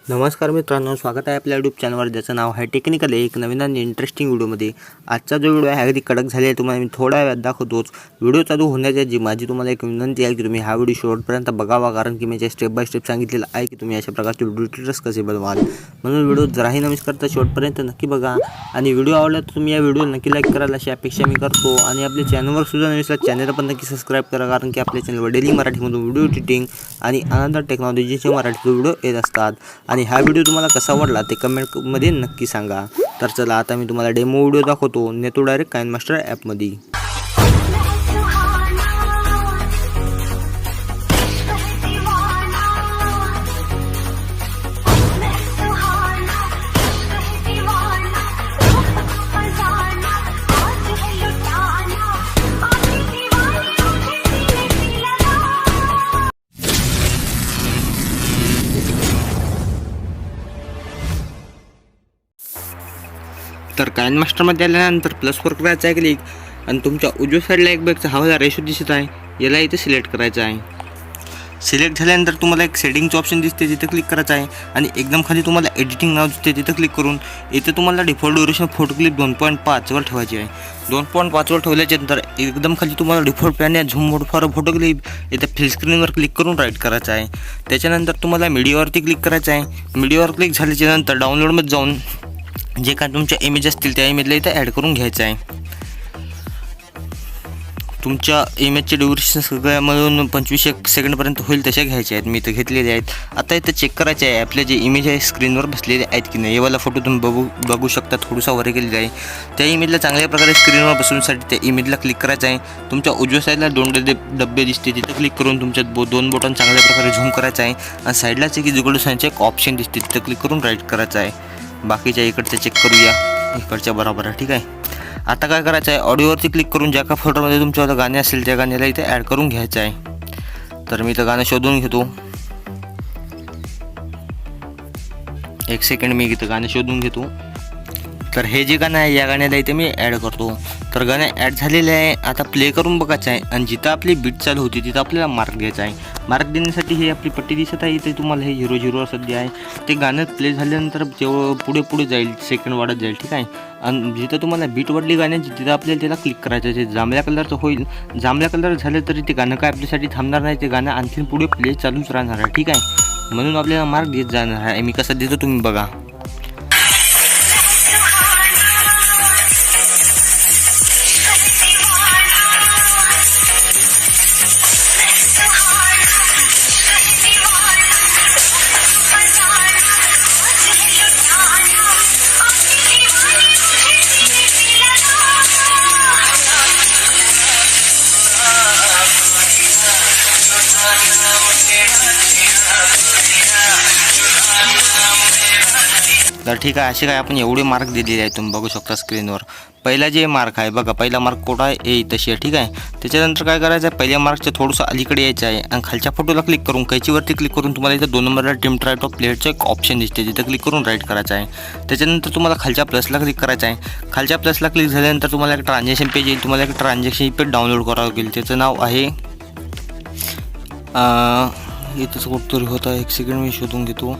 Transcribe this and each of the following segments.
नमस्कार मित्रांनो, स्वागत आहे आपल्या यूट्यूब चॅनलवर ज्याचं नाव आहे टेक्निकल एक नवीन आणि इंटरेस्टिंग व्हिडिओमध्ये। आजचा जो व्हिडिओ आहे अगदी कडक झाले आहे, तुम्हाला मी थोड्या वेळात दाखवतोच। व्हिडिओ चालू होण्याच्या आधी माझी तुम्हाला एक विनंती आहे की तुम्ही हा व्हिडिओ शेवटपर्यंत बघावा, कारण की मी स्टेप बाय स्टेप सांगितलेलं आहे की तुम्ही अशा प्रकारचे व्हिडिओ ट्युटोरियल्स कसे बनवाल। म्हणून व्हिडिओ जराही न मिस करता शेवटपर्यंत नक्की बघा आणि व्हिडिओ आवडला तर तुम्ही या व्हिडिओला नक्की लाईक कराल अशी अपेक्षा मी करतो। आणि आपल्या चॅनलवर सुद्धा नवीन असल्यास चॅनलला पण नक्की सबस्क्राईब करा, कारण की आपल्या चॅनलवर डेली मराठीमधून व्हिडिओ एडिटिंग आणि आनंद टेक्नॉलॉजीचे मराठी व्हिडिओ येत असतात। आणि हा व्हिडिओ तुम्हाला कसा वाटला ते कमेंटमध्ये नक्की सांगा। तर चला आता मी तुम्हाला डेमो व्हिडिओ दाखवतो, नेतो डायरेक्ट काइनमास्टर ॲपमध्ये। तर काइनमास्टरमध्ये आल्यानंतर प्लसवर करायचं आहे क्लिक आणि तुमच्या उजव्या साईडला एक बॅगचा हवाला रेशो दिसत आहे, याला इथे सिलेक्ट करायचं आहे। सिलेक्ट झाल्यानंतर तुम्हाला एक सेटिंगचं ऑप्शन दिसते, तिथे क्लिक करायचं आहे आणि एकदम खाली तुम्हाला एडिटिंग नाव दिसते, तिथे क्लिक करून इथे तुम्हाला डिफॉल्ट ड्युरेशन फोटो क्लिप 2.5वर ठेवायची आहे। 2.5वर ठेवल्याच्यानंतर एकदम खाली तुम्हाला डिफॉल्ट पॅन या zoom mode for photo clip इथे फुल स्क्रीनवर क्लिक करून राईट करायचं आहे। त्याच्यानंतर तुम्हाला मीडियावरती क्लिक करायचं आहे। मीडियावर क्लिक झाल्याच्यानंतर डाउनलोडमध्ये जाऊन जे काय तुमच्या इमेज असतील त्या इमेजला इथे ॲड करून घ्यायचं आहे। तुमच्या इमेजचे ड्युरेशन सगळ्यामधून 25 सेकंडपर्यंत होईल तशा घ्यायच्या आहेत, मी इथं घेतलेले आहेत। आता इथं चेक करायचे आहे आपले जे इमेज आहे स्क्रीनवर बसलेले आहेत की नाही। यावाला फोटो तुम्ही बघू शकता, थोडासा वर केलेला आहे। त्या इमेजला चांगल्या प्रकारे स्क्रीनवर बसवण्यासाठी त्या इमेजला क्लिक करायचं आहे। तुमच्या उजव्या साईडला 2 डब्बे दिसते, तिथे क्लिक करून तुमच्या 2 बटन चांगल्या प्रकारे झूम करायचं आहे आणि साईडलाच एक इक्वल टू साइनचे एक ऑप्शन दिसते, तिथे क्लिक करून राईट करायचं आहे। बाकीच्या इकडच्या चेक करूया, इकडच्या बरोबर आहे, ठीक आहे। आता काय करायचं आहे, ऑडिओवरती क्लिक करून ज्या का फोटोमध्ये तुमच्यावर गाणे असेल त्या गाण्याला इथे ॲड करून घ्यायचं आहे। तर मी इथं गाणं शोधून घेतो, 1 सेकंड मी इथं गाणं शोधून घेतो। तर हे जे गाणं आहे या गाण्याला इथे मी ॲड करतो। तर गाणं ॲड झालेलं आहे, आता प्ले करून बघायचं आहे आणि जिथं आपली बीट चालू होती तिथं आपल्याला मार्क द्यायचा आहे। मार्क देण्यासाठी हे आपली पट्टी दिसत आहे, इथे तुम्हाला हे 0-0 सध्या आहे। ते गाणं प्ले झाल्यानंतर जेव्हा पुढे जाईल सेकंड वाढत जाईल, ठीक आहे। आणि जिथं तुम्हाला बीट वाढली गाण्याची तिथं आपल्याला त्याला क्लिक करायचं आहे। जांभळ्या कलरचं होईल, जांभळ्या कलर झालं तरी ते गाणं काय आपल्यासाठी थांबणार नाही, ते गाणं आणखी पुढे प्ले चालूच राहणार आहे, ठीक आहे। म्हणून आपल्याला मार्क देत जाणार आहे। मी कसं देतो तुम्ही बघा। तर ठीक आहे, असे काय आपण एवढे मार्क दिलेले आहेत, तुम्ही बघू शकता स्क्रीनवर। पहिला जे मार्क आहे बघा, पहिला मार्क कोठा आहे ए तशी आहे, ठीक आहे। त्याच्यानंतर काय करायचं आहे, पहिल्या मार्कच्या थोडंसं अलीकडे यायचं आहे आणि खालच्या फोटोला क्लिक करून कैचीवरती क्लिक करून तुम्हाला इथं 2 नंबरला टिम्प राईट ऑफ प्लेटचं एक ऑप्शन दिसते, तिथं क्लिक करून राईट करायचं आहे। त्याच्यानंतर तुम्हाला खालच्या प्लसला क्लिक करायचं आहे। खालच्या प्लसला क्लिक झाल्यानंतर तुम्हाला एक ट्रान्झॅक्शन पेज येईल, तुम्हाला एक ट्रान्झॅक्शन पेज डाउनलोड करावं लागेल। त्याचं नाव आहे इथंच कुठतरी होता, 1 सेकंड मी शोधून घेतो।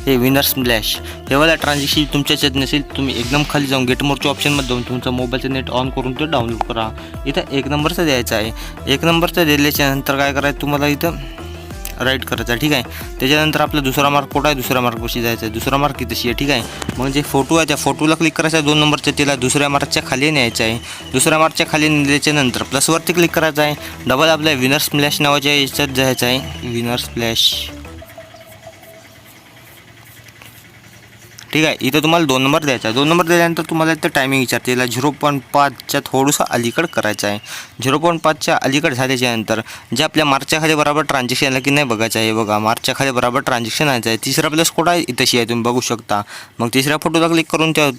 हे विनर स्प्लॅश हे वाला ट्रान्झॅक्शन तुमच्या याच्यात नसेल, तुम्ही एकदम खाली जाऊन गेट मोडच्या ऑप्शनमध्ये जाऊन तुमचा मोबाईलचं नेट ऑन करून ते डाउनलोड करा। इथं 1 नंबरचा द्यायचा आहे। 1 नंबरचा दिल्याच्या नंतर काय करायचं, तुम्हाला इथं राईट करायचं आहे, ठीक आहे। त्याच्यानंतर आपला दुसरा मार्क कोठा आहे, दुसऱ्या मार्क कशी जायचं आहे, दुसरा मार्क तशी आहे, ठीक आहे। मग जे फोटो आहे त्या फोटोला क्लिक करायचं आहे, 2 नंबरच्या तिला दुसऱ्या मार्कच्या खाली न्यायचं आहे। दुसऱ्या मार्कच्या खाली नेल्याच्या नंतर प्लसवरती क्लिक करायचं आहे। डबल आपल्या विनर स्प्लॅश नावाच्या याच्यात जायचं आहे, विनर स्प्लॅश, ठीक आहे। इथं तुम्हाला 2 नंबर द्यायचा आहे। 2 नंबर दिल्यानंतर तुम्हाला इथं टायमिंग विचारते, याला 0.5च्या थोडंसं अलीकडं करायचं आहे। 0.5च्या अलीकडे झाल्याच्यानंतर जे आपल्या मार्कच्या खाली बरोबर ट्रान्झॅक्शन आलं की नाही बघायचं आहे, बघा मार्कच्या खाली बरोबर ट्रान्झॅक्शन आणायचं आहे। तिसरा प्लस कोड आहे इथंशी आहे, तुम्ही बघू शकता। मग तिसऱ्या फोटोला क्लिक करून त्या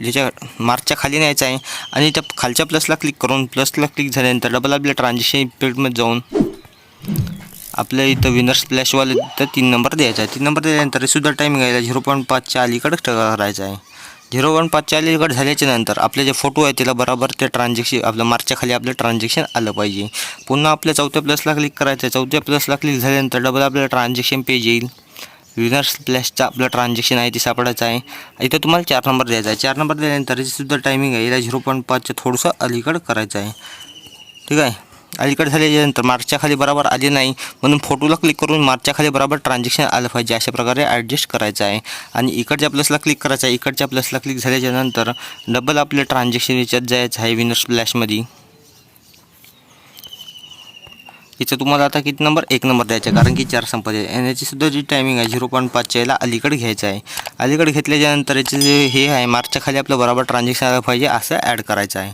ज्याच्या मार्कच्या खाली न्यायचं आहे आणि त्या खालच्या प्लसला क्लिक करून प्लसला क्लिक झाल्यानंतर डबल आपल्या ट्रान्झॅक्शन पेजमध्ये जाऊन आपल्या इथं विनर स्प्लॅशवाले तर 3 नंबर द्यायचा आहे। 3 नंबर दिल्यानंतर सुद्धा टायमिंग आहे 0.5च्या अलीकडे करायचं आहे। 0.5च्या अलीकडे झाल्याच्या नंतर आपले जे फोटो आहे त्याला बरोबर ते ट्रान्झॅक्शन आपल्या मार्कच्या खाली आपलं ट्रान्झॅक्शन आलं पाहिजे। पुन्हा आपल्या चौथ्या प्लसला क्लिक करायचं आहे। चौथ्या प्लसला क्लिक झाल्यानंतर डबल आपल्याला ट्रान्झॅक्शन पेज येईल। विनर स्प्लॅशचा आपलं ट्रान्झॅक्शन आहे ते सापडायचं आहे. इथं तुम्हाला 4 नंबर द्यायचा आहे. 4 नंबर दिल्यानंतर याचीसुद्धा टायमिंग आहे, याला 0.5च्या थोडंसं अलीकडं करायचं आहे. ठीक आहे. अलीकडे झाल्याच्यानंतर मार्कच्या खाली बरोबर आले नाही म्हणून फोटोला क्लिक करून मार्कच्या खाली बरोबर ट्रान्झॅक्शन आलं पाहिजे अशा प्रकारे ॲडजस्ट करायचं आहे. आणि इकडच्या प्लसला क्लिक करायचं आहे. इकडच्या प्लसला क्लिक झाल्याच्यानंतर डबल आपले ट्रान्झॅक्शन याच्यात जायचं आहे विनर स्प्लॅशमध्ये. इथं तुम्हाला आता किती नंबर 1 नंबर द्यायचा आहे, कारण की 4 संपले आणि याचीसुद्धा जी टायमिंग आहे 0.5च्या याला अलीकडे घ्यायचं आहे. अलीकडे घेतल्याच्यानंतर याचे जे हे आहे मार्कच्या खाली आपलं बरोबर ट्रान्झॅक्शन आलं पाहिजे असं ॲड करायचं आहे.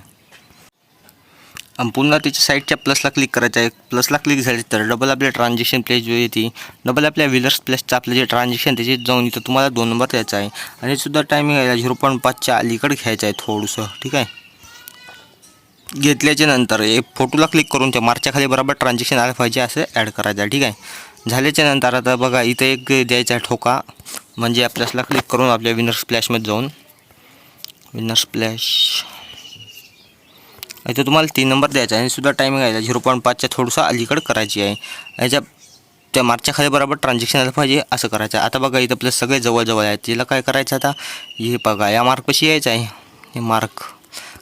आणि पुन्हा त्याच्या साईडच्या प्लसला क्लिक करायचं आहे. प्लसला क्लिक झाले तर डबल आपल्या ट्रान्झॅक्शन प्लेस जो येते डबल आपल्या विलर्स प्लसचं आपलं जे ट्रान्झॅक्शन त्याच्यात जाऊन इथं तुम्हाला 2 नंबर द्यायचा आहे. आणि सुद्धा टायमिंग आहे 0.5च्या अलीकडे घ्यायचं आहे थोडंसं. ठीक आहे. घेतल्याच्या नंतर एक फोटोला क्लिक करून त्या मार्कच्या खाली बरोबर ट्रान्झॅक्शन आलं पाहिजे असं ॲड करायचं आहे. ठीक आहे. झाल्याच्या नंतर आता बघा इथं एक द्यायचा आहे ठोका, म्हणजे प्लसला क्लिक करून आपल्या विनर स्प्लॅशमध्ये जाऊन विनर स्प्लॅश इथं तुम्हाला 3 नंबर द्यायचा आहे. आणि सुद्धा टायमिंग आहे 0.5च्या थोडंसं अलीकडे करायची आहे. याच्या त्या मार्कच्या खाली बरोबर ट्रान्झॅक्शन आलं पाहिजे असं करायचं आहे. आता बघा इथं प्लस सगळे जवळजवळ आहेत. तिला काय करायचं आता हे बघा या मार्कपाशी यायचं आहे. हे मार्क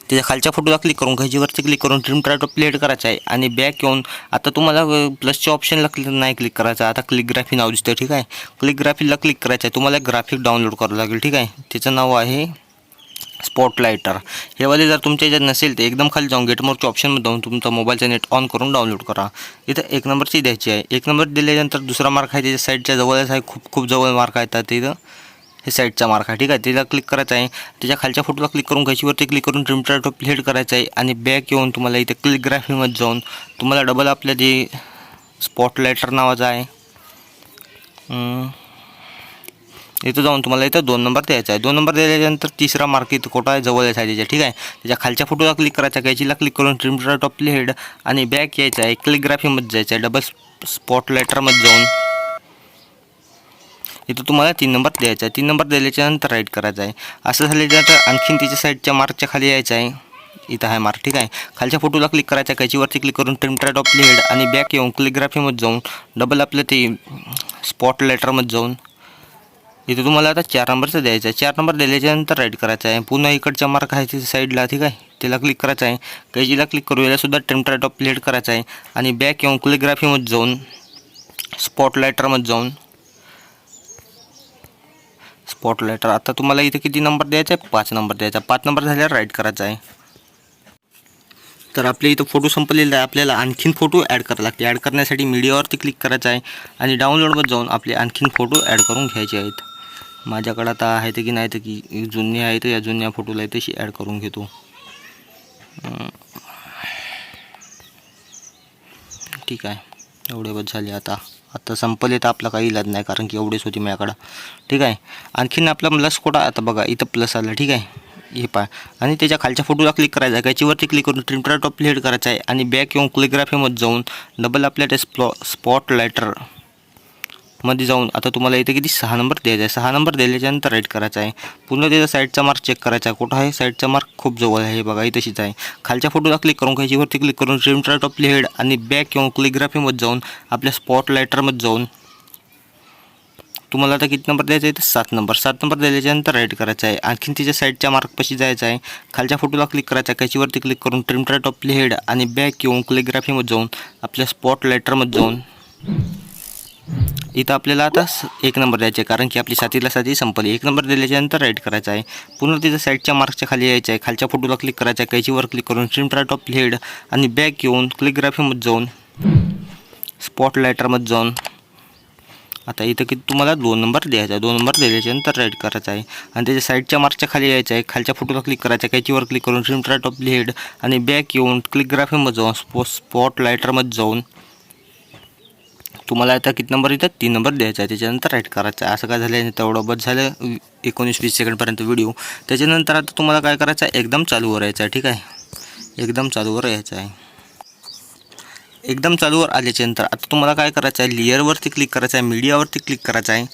त्याच्या खालच्या फोटोला क्लिक करून घ्यायचीवरती क्लिक करून ट्रिम ट्राय टू प्लेट करायचं आहे. आणि बॅक येऊन आता तुम्हाला प्लसच्या ऑप्शनला नाही क्लिक करायचं, आता क्लिकग्राफी नाव दिसतं. ठीक आहे. क्लिकग्राफीला क्लिक करायचं आहे. तुम्हाला ग्राफिक डाउनलोड करावं लागेल. ठीक आहे. त्याचं नाव आहे स्पॉटलायटर. हे वाले जर तुमच्या याच्यात नसेल तर एकदम खाली जाऊन गेट मोरच्या ऑप्शनमध्ये जाऊन तुमचा मोबाईलचा नेट ऑन करून डाउनलोड करा. इथं 1 नंबरची द्यायची आहे. 1 नंबर दिल्यानंतर दुसरा मार्क आहे त्याच्या साईडच्या जवळच आहे, खूप जवळ मार्क आहे तर तिथं हे साईडचा मार्क आहे. ठीक आहे. तिला क्लिक करायचं आहे. त्याच्या खालच्या फोटोला क्लिक करून घ्यायचीवरती क्लिक करून ट्रिम ट्राय टू प्लेट करायचं आहे. आणि बॅक येऊन तुम्हाला इथे क्लिकग्राफीमध्ये जाऊन तुम्हाला डबल आपलं जे स्पॉटलायटर नावाचं आहे इथं जाऊन तुम्हाला इथं 2 नंबर द्यायचा आहे. 2 नंबर दिल्यानंतर तिसरा मार्क इथं खोटा आहे जवळ आहे त्याच्या. ठीक आहे. त्याच्या खालच्या फोटोला क्लिक करायचा आहे. कॅचीला क्लिक करून ट्रिम ट्राय टू प्लेट आणि बॅक यायचं आहे. क्लिकग्राफीमध्ये जायचं आहे. डबल स्पॉटलायटरमध्ये जाऊन इथं तुम्हाला 3 नंबर द्यायचा आहे. 3 नंबर दिल्याच्यानंतर राईट करायचं आहे. असं झाल्याच्यानंतर आणखीन त्याच्या साईडच्या मार्कच्या खाली यायचं आहे. इथं आहे मार्क. ठीक आहे. खालच्या फोटोला क्लिक करायचं आहे. कॅचीवरती क्लिक करून ट्रिम ट्राय टू प्लेट आणि बॅक येऊन क्लिकग्राफीमध्ये जाऊन डबल आपलं ते स्पॉटलायटरमध्ये जाऊन इथं तुम्हाला आता 4 नंबरचं द्यायचं आहे. 4 नंबर दिल्याच्यानंतर राईट करायचं आहे. पुन्हा इकडच्या मार्क आहे तिथे साईडला. ठीक आहे. त्याला क्लिक करायचं आहे. कॅचीला क्लिक करू यालासुद्धा ट्रिम ट्राय टू प्लेट करायचं आहे. आणि बॅक येऊन क्लिकग्राफीमध्ये जाऊन स्पॉटलायटरमध्ये जाऊन स्पॉटलायटर आता तुम्हाला इथं किती नंबर द्यायचा आहे 5 नंबर द्यायचा. 5 नंबर झाल्यावर राईट करायचा आहे. तर आपल्या इथं फोटो संपलेला आहे. आपल्याला आणखीन फोटो ॲड करायला लागते. ॲड करण्यासाठी मीडियावरती क्लिक करायचं आहे आणि डाउनलोडमध्ये जाऊन आपले आणखीन फोटो ॲड करून घ्यायचे आहेत. माझ्याकडं आता आहे की नाही तर की जुने आहे तर या जुन्या फोटोला तशी ॲड करून घेतो. ठीक आहे. एवढे बस झाले. आता संपले तर आपला काही इलाज नाही, कारण की एवढेच होते माझ्याकडं. ठीक आहे. आणखीन आपला प्लस कोटा आता बघा इथं प्लस आला. ठीक आहे. हे पहा आणि त्याच्या खालच्या फोटोला क्लिक करायचं आहे. त्याच्यावरती क्लिक करून ट्रिम ट्राय टू प्लेट करायचं आहे. आणि बॅक येऊन क्लिकग्राफीमध्ये जाऊन डबल आपल्या त्या स्पॉटलायटरमध्ये जाऊन आता तुम्हाला इथे किती 6 नंबर द्यायचा आहे. 6 नंबर दिल्याच्यानंतर राईट करायचा आहे. पुन्हा त्याचा साईडचा मार्क चेक करायचा आहे. कुठं आहे साईडचा मार्क खूप जवळ आहे. हे बघा इथे तशीच आहे. खालच्या फोटोला क्लिक करून घ्यायचीवरती क्लिक करून ट्रिम ट्राय टू प्लेट आणि बॅक येऊन क्लिकग्राफीमध्ये जाऊन आपल्या स्पॉटलायटरमध्ये जाऊन तुम्हाला आता किती नंबर द्यायचा आहे तर 7 नंबर. 7 नंबर दिल्याच्यानंतर राईट करायचं आहे. आणखीन तिच्या साईडच्या मार्कपाशी जायचं आहे. खालच्या फोटोला क्लिक करायचं आहे. कॅचीवरती क्लिक करून ट्रिम ट्राय टू प्लेट आणि बॅक येऊन क्लिकग्राफीमध्ये जाऊन आपल्या स्पॉटलायटरमध्ये जाऊन इथं आपल्याला आता 1 नंबर द्यायचे आहे, कारण की आपली 7ला 7 संपली. 1 नंबर दिल्याच्यानंतर राईट करायचा आहे. पुन्हा तिच्या साईडच्या मार्कच्या खाली यायचं आहे. खालच्या फोटोला क्लिक करायचं आहे. कॅचीवर क्लिक करून ट्रिम ट्राय टू प्लेट आणि बॅक येऊन क्लिकग्राफीमध्ये जाऊन स्पॉटलायटरमध्ये जाऊन आता इथं किती तुम्हाला 2 नंबर द्यायचा आहे. 2 नंबर दिल्याच्यानंतर राईट करायचा आहे. आणि त्याच्या साईडच्या मार्कच्या खाली यायचं आहे. खालच्या फोटोला क्लिक करायचं आहे. कॅचीवर क्लिक करून ट्रिम ट्राय टू प्लेट आणि बॅक येऊन क्लिकग्राफीमध्ये जाऊन स्पॉटलायटरमध्ये जाऊन तुम्हाला आता किती नंबर इथं 3 नंबर द्यायचा आहे. त्याच्यानंतर राईट करायचं आहे. असं काय झालं तेवढं बस झालं 19-20 सेकंडपर्यंत व्हिडिओ. त्याच्यानंतर आता तुम्हाला काय करायचं आहे एकदम चालूवर यायचं आहे. ठीक आहे. एकदम चालूवर यायचं आहे. एकदम चालूवर आल्याच्यानंतर आता तुम्हाला काय करायचं आहे लेअरवरती क्लिक करायचं आहे. मीडियावरती क्लिक करायचं आहे.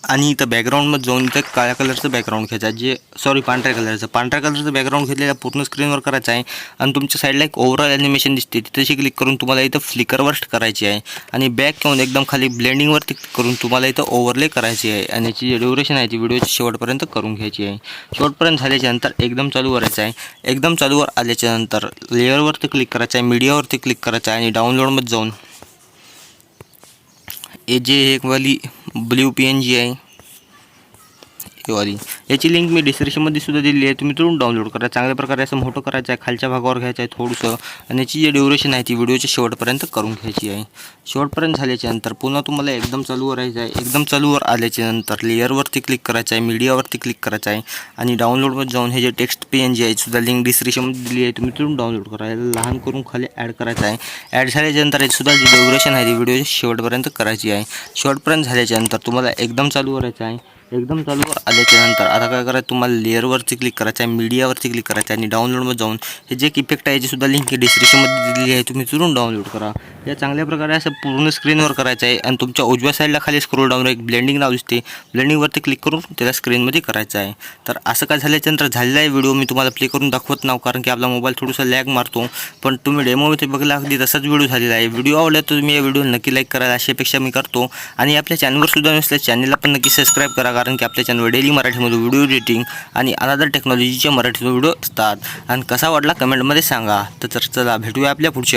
आणि इथं बॅकग्राऊंडमध्ये जाऊन इथं काळ्या कलरचं बॅकग्राऊंड घ्यायचं आहे, पांढऱ्या कलरचं बॅकग्राऊंड घेतलेलं पूर्ण स्क्रीनवर करायचं आहे. आणि तुमच्या साईडला एक ओव्हरऑल ॲनिमेशन दिसते, तिथेशी क्लिक करून तुम्हाला इथं फ्लिकरवर करायची आहे. आणि बॅक घेऊन एकदम खाली ब्लेंडिंगवरती क्लिक करून तुम्हाला इथं ओव्हरले करायची आहे. आणि याची जी ड्युरेशन आहे ती व्हिडिओच्या शेवटपर्यंत करून घ्यायची आहे. शेवटपर्यंत झाल्याच्यानंतर एकदम चालू करायचं आहे. एकदम चालूवर आल्याच्यानंतर लेअरवरती क्लिक करायचं आहे, मीडियावरती क्लिक करायचं आहे आणि डाउनलोडमध्ये जाऊन हे जे एक वाली ब्ल्यू PNG आहे वाली, याची लिंक मी डिस्क्रिप्शनमध्ये सुद्धा दिली आहे, तुम्ही तिथून डाउनलोड करा. चांगल्या प्रकारे असं मोठं करायचं आहे, खालच्या भागावर घ्यायचं आहे थोडंसं. आणि याची जी ड्युरेशन आहे ती व्हिडिओच्या शेवटपर्यंत करून घ्यायची आहे. शेवटपर्यंत झाल्याच्यानंतर पुन्हा तुम्हाला एकदम चालूवर यायचं आहे. एकदम चालूवर आल्याच्यानंतर लेअरवरती क्लिक करायचं आहे, मीडियावरती क्लिक करायचं आहे आणि डाउनलोडमध्ये जाऊन हे जे टेक्स्ट PNG आहे सुद्धा लिंक डिस्क्रिप्शनमध्ये दिली आहे, तुम्ही तिथून डाउनलोड करा. याला लहान करून खाली ॲड करायचं आहे. ॲड झाल्याच्यानंतर याचीसुद्धा जी ड्युरेशन आहे ती व्हिडिओच्या शेवटपर्यंत करायची आहे. शेवटपर्यंत झाल्याच्यानंतर तुम्हाला एकदम चालूवर यायचं आहे. एकदम चालूवर आल्याच्यानंतर आता काय करायचं, तुम्हाला लेअरवरती क्लिक करायचं आहे, मीडियावरती क्लिक करायचं आहे आणि डाउनलोडमध्ये जाऊन हे जे इफेक्ट आहे याचीसुद्धा लिंक डिस्क्रिप्शनमध्ये दिलेली आहे, तुम्ही तिथून डाउनलोड करा. या चांगल्या प्रकारे असं पूर्ण स्क्रीनवर करायचं आहे. आणि तुमच्या उजव्या साईडला खाली स्क्रोल डाऊन एक ब्लेंडिंग नाव दिसते, ब्लेंडिंगवरती क्लिक करून त्याला स्क्रीनमध्ये करायचं आहे. तर असं काय झाल्याच्यानंतर झालेला आहे व्हिडिओ मी तुम्हाला प्ले करून दाखवत नाही, कारण की आपला मोबाईल थोडासा लॅग मारतो. पण तुम्ही डेमोमध्ये बघला अगदी तसाच व्हिडिओ झालेला आहे. व्हिडिओ आवडला तर तुम्ही या व्हिडिओ नक्की लाईक करा अशी अपेक्षा मी करतो. आणि आपल्या चॅनलवर सुद्धा नसल्या चॅनलला पण नक्की सबस्क्राईब करा, कारण की आपल्या चॅनलवर डेली मराठीमध्ये व्हिडिओ एडिटिंग आणि अनदर टेक्नॉलॉजीच्या मराठीमध्ये व्हिडिओ असतात. आणि कसा वाटला कमेंटमध्ये सांगा. तर चला भेटूया आपल्या पुढच्या